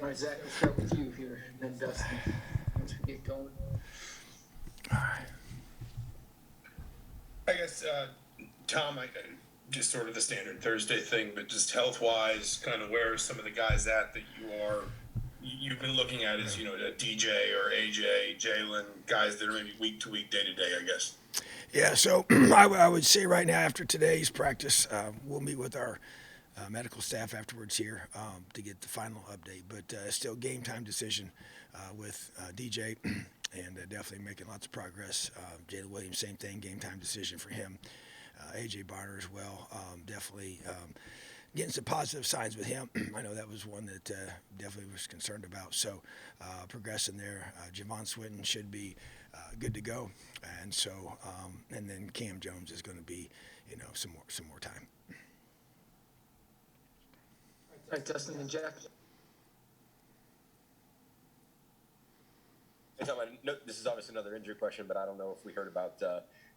All right, Zach, let's start with you here, and then Dustin, once we get going. All right. I guess, Tom, just sort of the standard Thursday thing, but just health-wise, kind of where are some of the guys at that you've been looking at as, a DJ or AJ, Jalen, guys that are maybe week to week, day to day, I guess. Yeah, so I would say right now after today's practice, we'll meet with our medical staff afterwards here to get the final update. But still game time decision with DJ and definitely making lots of progress. Jalen Williams, same thing, game time decision for him. AJ Barner as well, definitely getting some positive signs with him. I know that was one that definitely was concerned about. So progressing there. Javon Swinton should be good to go, and so and then Cam Jones is going to be, some more time. All right, Dustin and Jack. Hey, Tom, this is obviously another injury question, but I don't know if we heard about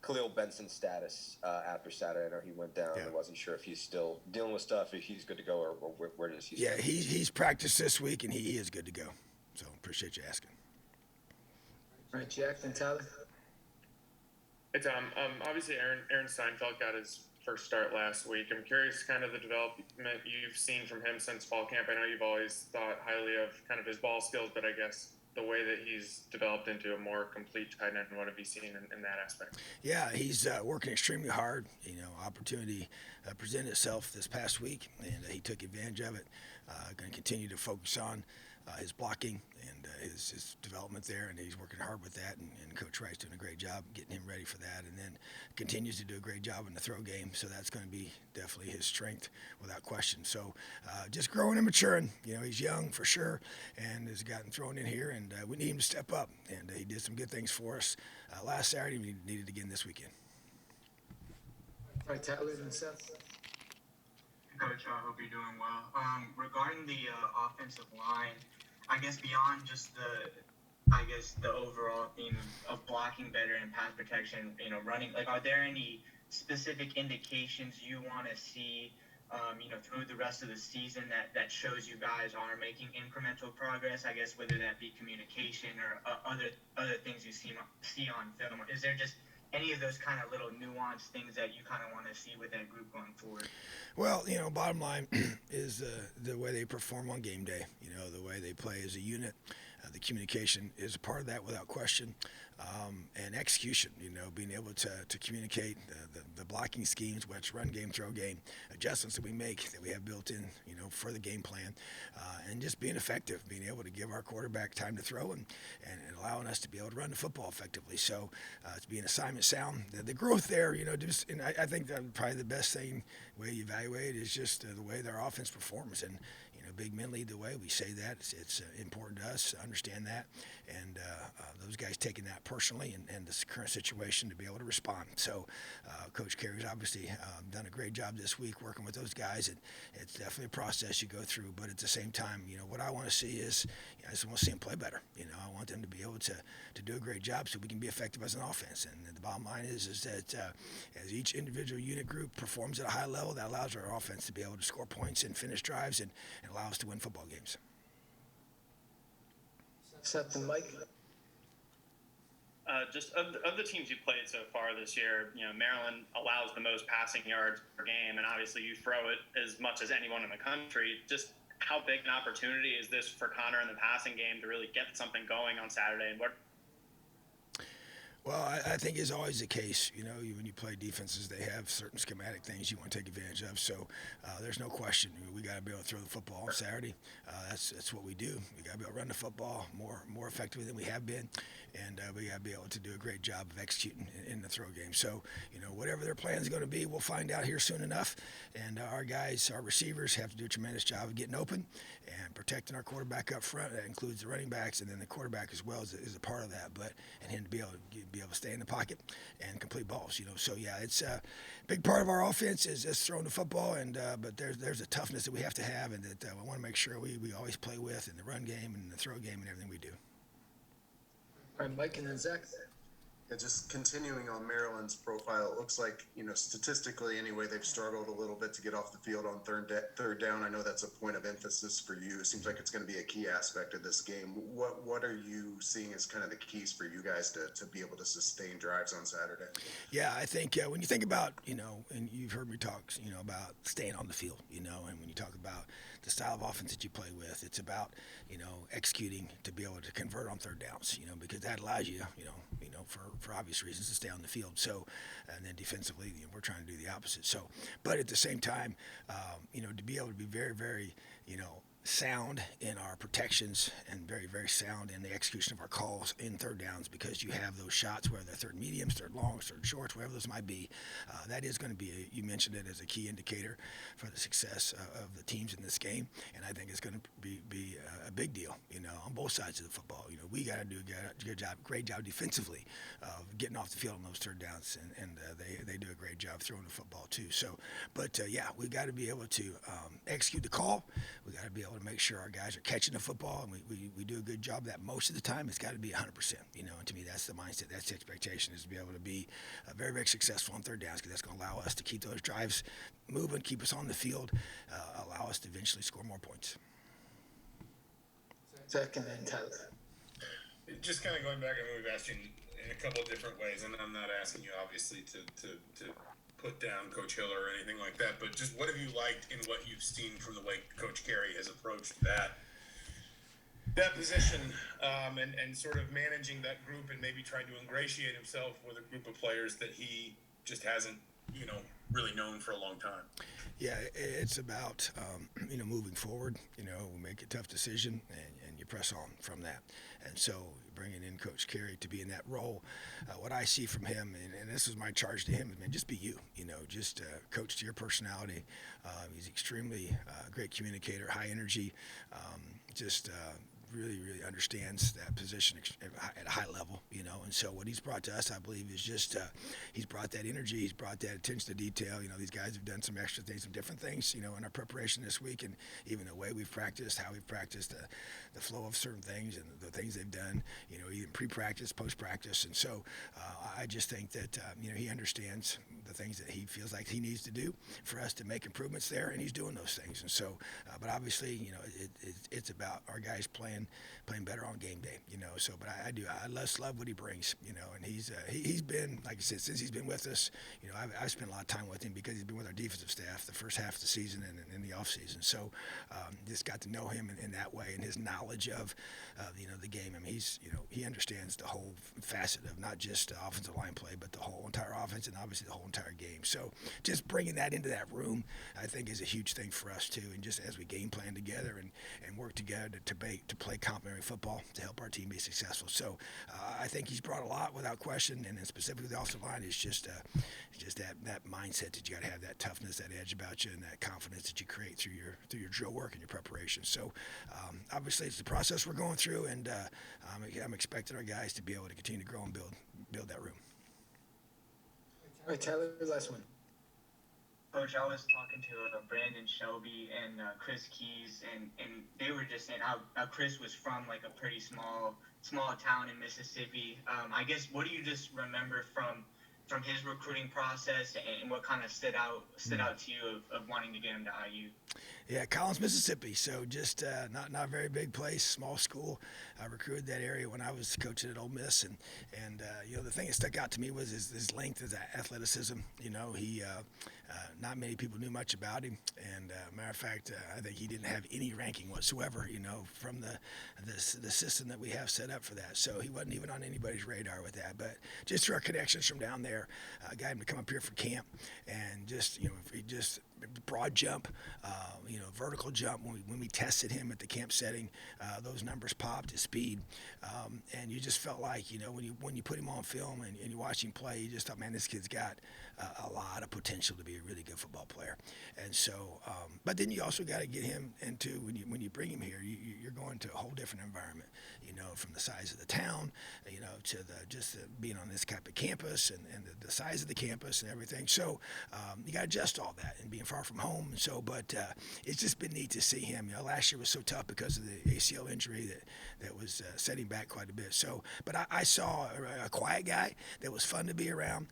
Khalil Benson's status after Saturday. I know he went down. I wasn't sure if he's still dealing with stuff, if he's good to go, or where does he stand? Yeah, he's practiced this week, and he is good to go. So appreciate you asking. All right, Jack and Tyler. Hey, Tom. Obviously, Aaron Steinfeld got his first start last week. I'm curious kind of the development you've seen from him since fall camp. I know you've always thought highly of kind of his ball skills, but I guess the way that he's developed into a more complete tight end, what have you seen in that aspect? Yeah, he's working extremely hard. Opportunity presented itself this past week, and he took advantage of it. Going to continue to focus on his blocking and his development there, and he's working hard with that, and Coach Wright's doing a great job getting him ready for that, and then continues to do a great job in the throw game, so that's going to be definitely his strength without question. So just growing and maturing. He's young for sure, and has gotten thrown in here, and we need him to step up, and he did some good things for us last Saturday. We need it again this weekend. All right, Tyler and Seth. Coach, I hope you're doing well. Regarding the offensive line, I guess beyond just the overall theme of blocking better and pass protection, running, are there any specific indications you want to see, through the rest of the season that shows you guys are making incremental progress? I guess whether that be communication or other things you see on film. Is there just any of those kind of little nuanced things that you kind of want to see with that group going forward? Well, bottom line is the way they perform on game day, the way they play as a unit. The communication is a part of that without question. And execution, being able to communicate the blocking schemes, which run game, throw game, adjustments that we make that we have built in, for the game plan, and just being effective, being able to give our quarterback time to throw and allowing us to be able to run the football effectively. So it's being assignment sound. The growth there, and I think that probably the best way you evaluate is just the way their offense performs. And big men lead the way. We say that. It's important to us to understand that. And those guys taking that personally and this current situation to be able to respond. So Coach Carey's obviously done a great job this week working with those guys. And it's definitely a process you go through. But at the same time, what I want to see is I just want to see them play better. I want them to be able to do a great job so we can be effective as an offense. And the bottom line is that as each individual unit group performs at a high level, that allows our offense to be able to score points and finish drives and allow us to win football games. Seth and Mike. Just of the teams you've played so far this year, Maryland allows the most passing yards per game, and obviously you throw it as much as anyone in the country. Just how big an opportunity is this for Connor in the passing game to really get something going on Saturday? And what? Well, I think is always the case. When you play defenses, they have certain schematic things you want to take advantage of. So there's no question. We got to be able to throw the football on Saturday. That's what we do. We got to be able to run the football more effectively than we have been, and we got to be able to do a great job of executing in the throw game. So whatever their plan is going to be, we'll find out here soon enough. And our guys, our receivers, have to do a tremendous job of getting open and protecting our quarterback up front. That includes the running backs, and then the quarterback as well is a part of that. And him to be able to stay in the pocket and complete balls. So yeah, it's a big part of our offense is throwing the football, and but there's a toughness that we have to have, and that we want to make sure we always play with in the run game and the throw game and everything we do. All right, Mike and then Zach. Yeah, just continuing on Maryland's profile, it looks like, statistically anyway, they've struggled a little bit to get off the field on third down. I know that's a point of emphasis for you. It seems like it's going to be a key aspect of this game. What are you seeing as kind of the keys for you guys to be able to sustain drives on Saturday? Yeah, I think when you think about, and you've heard me talk, about staying on the field, and when you talk about the style of offense that you play with, it's about, executing to be able to convert on third downs, because that allows you, for obvious reasons to stay on the field. So, and then defensively, we're trying to do the opposite. So, but at the same time, to be able to be very, very, sound in our protections and very, very sound in the execution of our calls in third downs, because you have those shots, whether they're third mediums, third longs, third shorts, whatever those might be. That is going to be, you mentioned it as a key indicator for the success of the teams in this game, and I think it's going to be a big deal, on both sides of the football. We got to do a great job defensively of getting off the field on those third downs, and they do a great job throwing the football too. So, but yeah, we got to be able to execute the call. We got to be able to make sure our guys are catching the football, and we do a good job of that most of the time. It's got to be 100%, and to me that's the mindset, that's the expectation, is to be able to be very, very successful on third downs, because that's going to allow us to keep those drives moving, keep us on the field, allow us to eventually score more points. Second and Tyler. Just kind of going back, and we've asked you in a couple of different ways, and I'm not asking you obviously to put down Coach Hill or anything like that, but just what have you liked in what you've seen from the way Coach Carey has approached that position, and sort of managing that group, and maybe trying to ingratiate himself with a group of players that he just hasn't, really known for a long time? Yeah, it's about, moving forward. We make a tough decision, and you press on from that. And so bringing in Coach Carey to be in that role, what I see from him, and this is my charge to him, is, man, just be you. Just coach to your personality. He's extremely great communicator, high energy, really, really understands that position at a high level, and so what he's brought to us, I believe, is just he's brought that energy, he's brought that attention to detail. These guys have done some extra things, some different things, in our preparation this week, and even the way we've practiced, how we've practiced, the flow of certain things, and the things they've done, even pre-practice, post-practice, and so I just think that, he understands the things that he feels like he needs to do for us to make improvements there, and he's doing those things, and so, but obviously, it's about our guys playing better on game day, so, but I love what he brings, and he's been, like I said, since he's been with us, I've spent a lot of time with him, because he's been with our defensive staff the first half of the season and in the off season, so just got to know him in that way, and his knowledge of the game. I mean, he understands the whole facet of not just offensive line play, but the whole entire offense, and obviously the whole entire game. So just bringing that into that room, I think, is a huge thing for us too, and just as we game plan together and work together to play complementary football to help our team be successful. So I think he's brought a lot without question, and then specifically the offensive line is just that mindset that you got to have, that toughness, that edge about you, and that confidence that you create through your drill work and your preparation. So obviously it's the process we're going through, and I'm expecting our guys to be able to continue to grow and build that room. All right, Tyler, last one. Coach, I was talking to Brandon Shelby and Chris Keys, and they were just saying how Chris was from like a pretty small town in Mississippi. I guess, what do you just remember from his recruiting process, and what kind of stood out to you of wanting to get him to IU? Yeah, Collins, Mississippi. So just not a very big place, small school. I recruited that area when I was coaching at Ole Miss, and the thing that stuck out to me was his length, his athleticism. He not many people knew much about him, and matter of fact, I think he didn't have any ranking whatsoever. From the system that we have set up for that. So he wasn't even on anybody's radar with that. But just through our connections from down there, got him to come up here for camp, and just broad jump, vertical jump. When we tested him at the camp setting, those numbers popped, his speed, and you just felt like, when you put him on film and you watch him play, you just thought, man, this kid's got a lot of potential to be a really good football player. And so, but then you also got to get him into when you bring him here, you're going to a whole different environment. From the size of the town, to being on this type of campus and the size of the campus and everything. So you got to adjust all that and being far from home. And so, but it's just been neat to see him. Last year was so tough because of the ACL injury that was setting back quite a bit. So, but I saw a quiet guy that was fun to be around.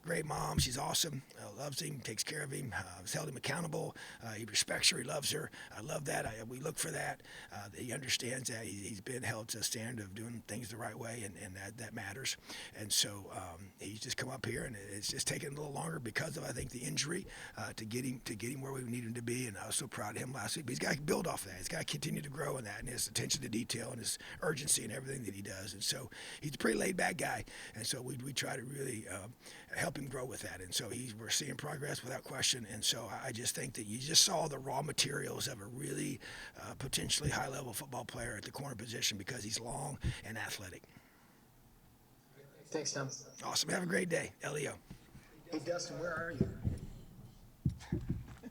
Great mom, she's awesome, loves him, takes care of him, has held him accountable. He respects her, he loves her. I love that. We look for that. He understands that he's been held to a standard of doing things the right way, and that matters. And so he's just come up here, and it's just taken a little longer because of, I think, the injury to get him where we need him to be. And I was so proud of him last week. But he's got to build off of that. He's got to continue to grow in that, and his attention to detail and his urgency and everything that he does. And so he's a pretty laid-back guy, and so we try to really help him grow with that. And so we're seeing progress without question. And so I just think that you just saw the raw materials of a really potentially high-level football player at the corner position because he's long and athletic. Thanks, Tom. Awesome. Have a great day. Leo. Hey, Dustin, where are you?